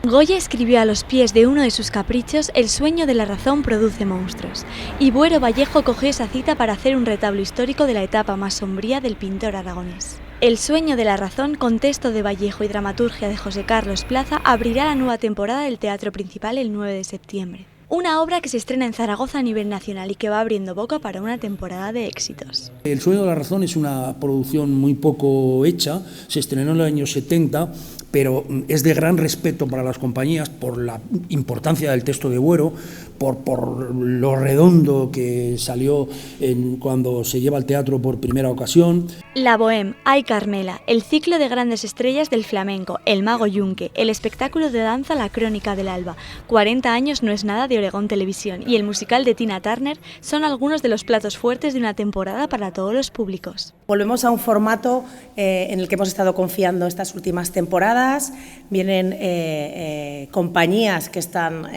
Goya escribió a los pies de uno de sus caprichos: el sueño de la razón produce monstruos, y Buero Vallejo cogió esa cita para hacer un retablo histórico de la etapa más sombría del pintor aragonés. El sueño de la razón, con texto de Vallejo y dramaturgia de José Carlos Plaza, abrirá la nueva temporada del Teatro Principal el 9 de septiembre. Una obra que se estrena en Zaragoza a nivel nacional y que va abriendo boca para una temporada de éxitos. El sueño de la razón es una producción muy poco hecha, se estrenó en los años 70, pero es de gran respeto para las compañías por la importancia del texto de Buero, por lo redondo que salió cuando se lleva al teatro por primera ocasión. La Bohème, Ay Carmela, el ciclo de grandes estrellas del flamenco, El Mago Yunque, el espectáculo de danza La Crónica del Alba, 40 años no es nada de Oregón Televisión y el musical de Tina Turner son algunos de los platos fuertes de una temporada para todos los públicos. Volvemos a un formato en el que hemos estado confiando estas últimas temporadas. Vienen compañías que están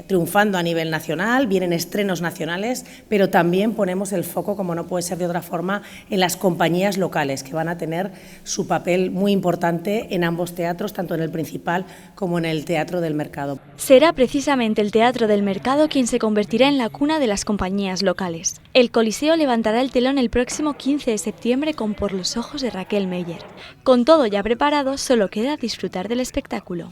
triunfando a nivel nacional, vienen estrenos nacionales, pero también ponemos el foco, como no puede ser de otra forma, en las compañías locales, que van a tener su papel muy importante en ambos teatros, tanto en el Principal como en el Teatro del Mercado. Será precisamente el Teatro del Mercado quien se convertirá en la cuna de las compañías locales. El Coliseo levantará el telón el próximo 15 de septiembre con Por los ojos de Raquel Meyer. Con todo ya preparado, solo queda disfrutar del espectáculo.